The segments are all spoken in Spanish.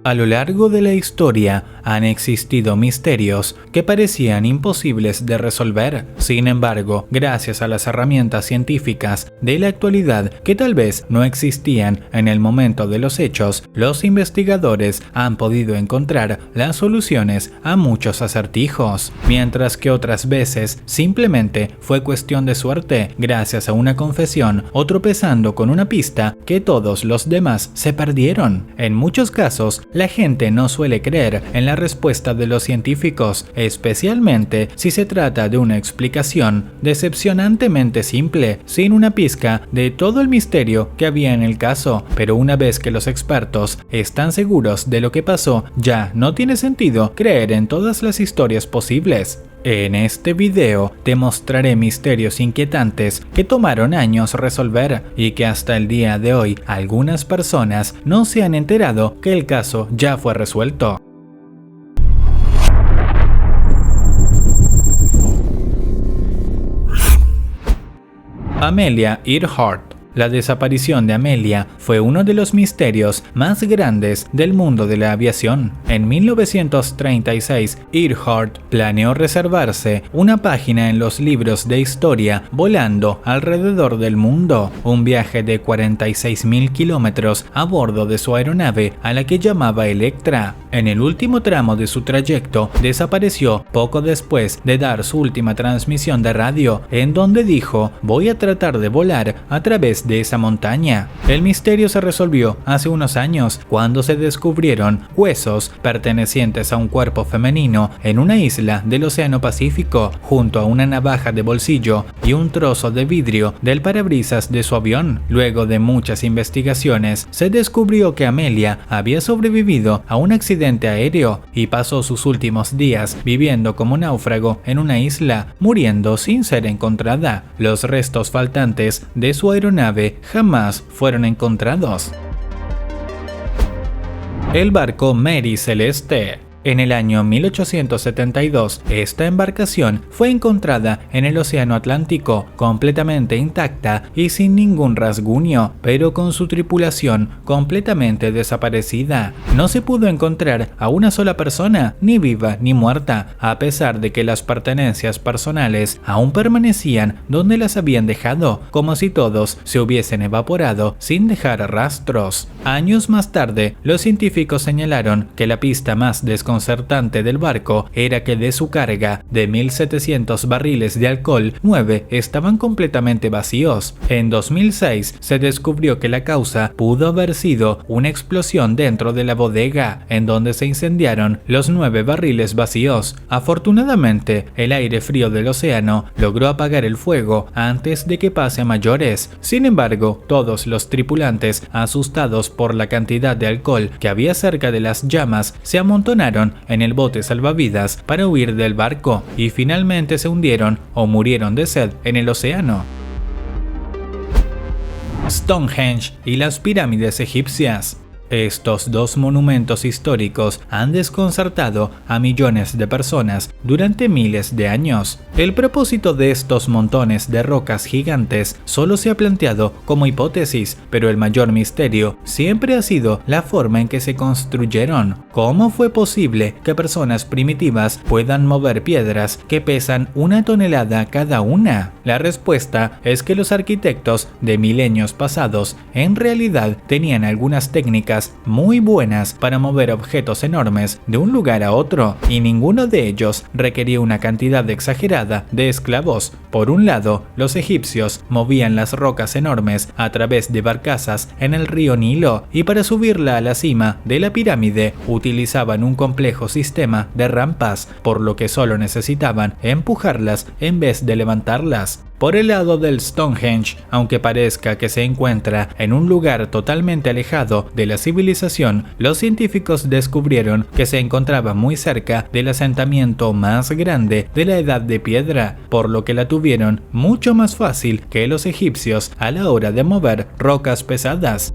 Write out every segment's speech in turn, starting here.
A lo largo de la historia han existido misterios que parecían imposibles de resolver. Sin embargo, gracias a las herramientas científicas de la actualidad que tal vez no existían en el momento de los hechos, los investigadores han podido encontrar las soluciones a muchos acertijos, mientras que otras veces simplemente fue cuestión de suerte, gracias a una confesión o tropezando con una pista que todos los demás se perdieron. En muchos casos, la gente no suele creer en la respuesta de los científicos, especialmente si se trata de una explicación decepcionantemente simple, sin una pizca de todo el misterio que había en el caso. Pero una vez que los expertos están seguros de lo que pasó, ya no tiene sentido creer en todas las historias posibles. En este video te mostraré misterios inquietantes que tomaron años resolver y que hasta el día de hoy algunas personas no se han enterado que el caso ya fue resuelto. Amelia Earhart. La desaparición de Amelia fue uno de los misterios más grandes del mundo de la aviación. En 1936, Earhart planeó reservarse una página en los libros de historia volando alrededor del mundo, un viaje de 46.000 kilómetros a bordo de su aeronave a la que llamaba Electra. En el último tramo de su trayecto, desapareció poco después de dar su última transmisión de radio, en donde dijo: "Voy a tratar de volar a través de esa montaña". El misterio se resolvió hace unos años cuando se descubrieron huesos pertenecientes a un cuerpo femenino en una isla del Océano Pacífico, junto a una navaja de bolsillo y un trozo de vidrio del parabrisas de su avión. Luego de muchas investigaciones, se descubrió que Amelia había sobrevivido a un accidente aéreo y pasó sus últimos días viviendo como náufrago en una isla, muriendo sin ser encontrada. Los restos faltantes de su aeronave jamás fueron encontrados. El barco Mary Celeste. En el año 1872, esta embarcación fue encontrada en el Océano Atlántico, completamente intacta y sin ningún rasguño, pero con su tripulación completamente desaparecida. No se pudo encontrar a una sola persona, ni viva ni muerta, a pesar de que las pertenencias personales aún permanecían donde las habían dejado, como si todos se hubiesen evaporado sin dejar rastros. Años más tarde, los científicos señalaron que la pista más desconcertante del barco era que de su carga de 1.700 barriles de alcohol, 9 estaban completamente vacíos. En 2006 se descubrió que la causa pudo haber sido una explosión dentro de la bodega, en donde se incendiaron los 9 barriles vacíos. Afortunadamente, el aire frío del océano logró apagar el fuego antes de que pase a mayores. Sin embargo, todos los tripulantes, asustados por la cantidad de alcohol que había cerca de las llamas, se amontonaron en el bote salvavidas para huir del barco y finalmente se hundieron o murieron de sed en el océano. Stonehenge y las pirámides egipcias. Estos dos monumentos históricos han desconcertado a millones de personas durante miles de años. El propósito de estos montones de rocas gigantes solo se ha planteado como hipótesis, pero el mayor misterio siempre ha sido la forma en que se construyeron. ¿Cómo fue posible que personas primitivas puedan mover piedras que pesan 1 tonelada cada una? La respuesta es que los arquitectos de milenios pasados en realidad tenían algunas técnicas muy buenas para mover objetos enormes de un lugar a otro, y ninguno de ellos requería una cantidad exagerada de esclavos. Por un lado, los egipcios movían las rocas enormes a través de barcazas en el río Nilo, y para subirla a la cima de la pirámide utilizaban un complejo sistema de rampas, por lo que solo necesitaban empujarlas en vez de levantarlas. Por el lado del Stonehenge, aunque parezca que se encuentra en un lugar totalmente alejado de la civilización, los científicos descubrieron que se encontraba muy cerca del asentamiento más grande de la Edad de Piedra, por lo que la tuvieron mucho más fácil que los egipcios a la hora de mover rocas pesadas.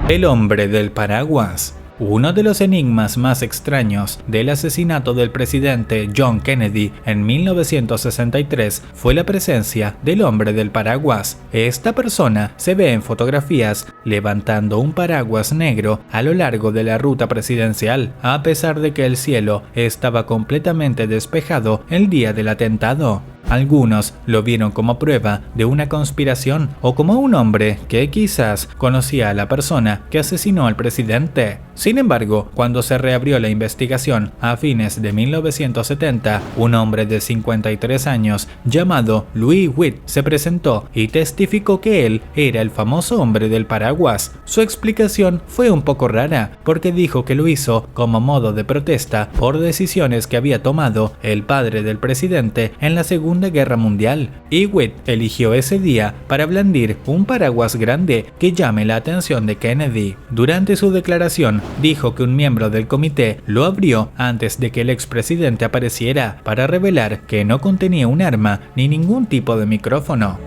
El hombre del paraguas. Uno de los enigmas más extraños del asesinato del presidente John Kennedy en 1963 fue la presencia del hombre del paraguas. Esta persona se ve en fotografías levantando un paraguas negro a lo largo de la ruta presidencial, a pesar de que el cielo estaba completamente despejado el día del atentado. Algunos lo vieron como prueba de una conspiración o como un hombre que quizás conocía a la persona que asesinó al presidente. Sin embargo, cuando se reabrió la investigación a fines de 1970, un hombre de 53 años llamado Louis Witt se presentó y testificó que él era el famoso hombre del paraguas. Su explicación fue un poco rara porque dijo que lo hizo como modo de protesta por decisiones que había tomado el padre del presidente en la Segunda Guerra Mundial, y Witt eligió ese día para blandir un paraguas grande que llame la atención de Kennedy. Durante su declaración, dijo que un miembro del comité lo abrió antes de que el expresidente apareciera para revelar que no contenía un arma ni ningún tipo de micrófono.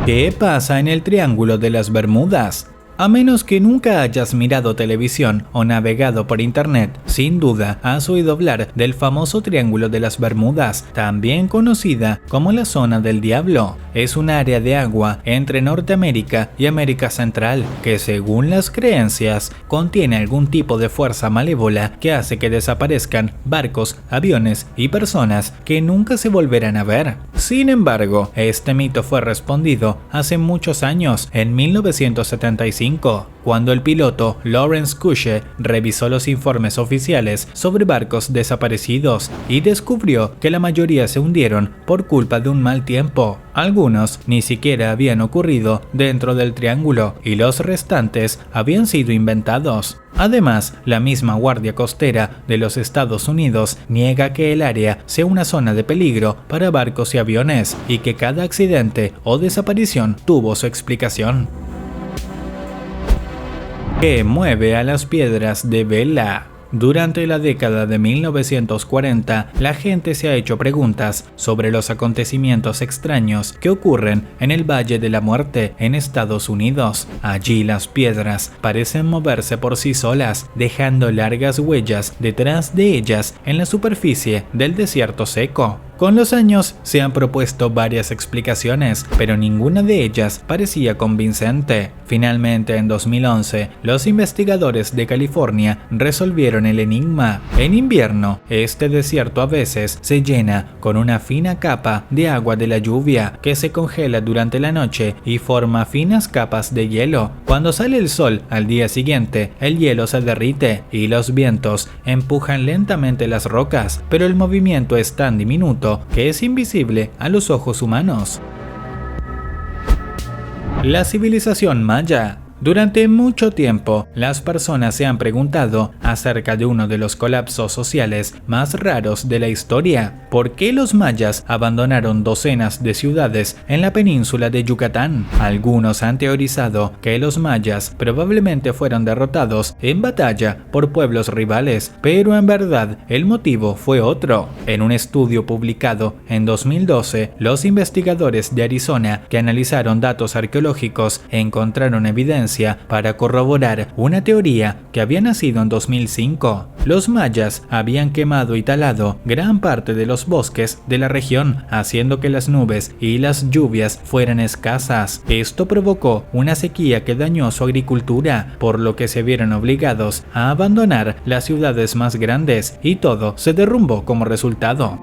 ¿Qué pasa en el Triángulo de las Bermudas? A menos que nunca hayas mirado televisión o navegado por internet, sin duda has oído hablar del famoso Triángulo de las Bermudas, también conocida como la Zona del Diablo. Es un área de agua entre Norteamérica y América Central que, según las creencias, contiene algún tipo de fuerza malévola que hace que desaparezcan barcos, aviones y personas que nunca se volverán a ver. Sin embargo, este mito fue respondido hace muchos años, en 1975, cuando el piloto Lawrence Kusche revisó los informes oficiales sobre barcos desaparecidos y descubrió que la mayoría se hundieron por culpa de un mal tiempo. Algunos ni siquiera habían ocurrido dentro del triángulo y los restantes habían sido inventados. Además, la misma Guardia Costera de los Estados Unidos niega que el área sea una zona de peligro para barcos y aviones y que cada accidente o desaparición tuvo su explicación. ¿Qué mueve a las piedras de Vela? Durante la década de 1940, la gente se ha hecho preguntas sobre los acontecimientos extraños que ocurren en el Valle de la Muerte en Estados Unidos. Allí las piedras parecen moverse por sí solas, dejando largas huellas detrás de ellas en la superficie del desierto seco. Con los años se han propuesto varias explicaciones, pero ninguna de ellas parecía convincente. Finalmente, en 2011, los investigadores de California resolvieron el enigma. En invierno, este desierto a veces se llena con una fina capa de agua de la lluvia que se congela durante la noche y forma finas capas de hielo. Cuando sale el sol al día siguiente, el hielo se derrite y los vientos empujan lentamente las rocas, pero el movimiento es tan diminuto que es invisible a los ojos humanos. La civilización maya. Durante mucho tiempo, las personas se han preguntado acerca de uno de los colapsos sociales más raros de la historia. ¿Por qué los mayas abandonaron docenas de ciudades en la península de Yucatán? Algunos han teorizado que los mayas probablemente fueron derrotados en batalla por pueblos rivales, pero en verdad el motivo fue otro. En un estudio publicado en 2012, los investigadores de Arizona que analizaron datos arqueológicos encontraron evidencia para corroborar una teoría que había nacido en 2005. Los mayas habían quemado y talado gran parte de los bosques de la región, haciendo que las nubes y las lluvias fueran escasas. Esto provocó una sequía que dañó su agricultura, por lo que se vieron obligados a abandonar las ciudades más grandes y todo se derrumbó como resultado.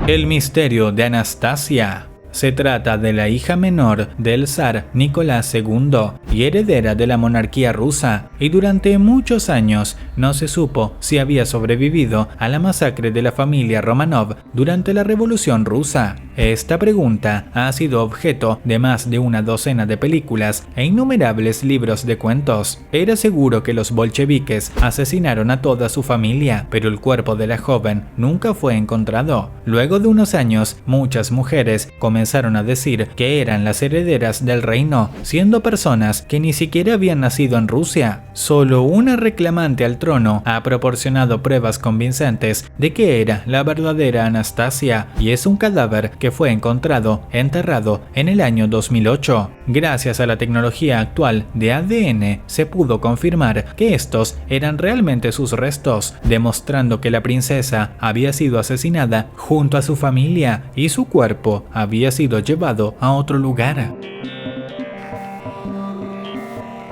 El misterio de Anastasia. Se trata de la hija menor del zar Nicolás II y heredera de la monarquía rusa, y durante muchos años no se supo si había sobrevivido a la masacre de la familia Romanov durante la Revolución Rusa. Esta pregunta ha sido objeto de más de una docena de películas e innumerables libros de cuentos. Era seguro que los bolcheviques asesinaron a toda su familia, pero el cuerpo de la joven nunca fue encontrado. Luego de unos años, muchas mujeres comenzaron a decir que eran las herederas del reino, siendo personas que ni siquiera habían nacido en Rusia. Solo una reclamante al trono ha proporcionado pruebas convincentes de que era la verdadera Anastasia, y es un cadáver que fue encontrado enterrado en el año 2008. Gracias a la tecnología actual de ADN, se pudo confirmar que estos eran realmente sus restos, demostrando que la princesa había sido asesinada junto a su familia y su cuerpo había sido llevado a otro lugar.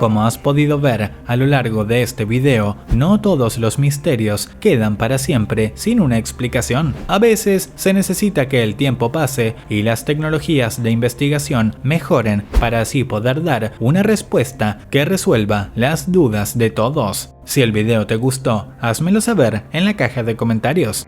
Como has podido ver a lo largo de este video, no todos los misterios quedan para siempre sin una explicación. A veces se necesita que el tiempo pase y las tecnologías de investigación mejoren para así poder dar una respuesta que resuelva las dudas de todos. Si el video te gustó, házmelo saber en la caja de comentarios.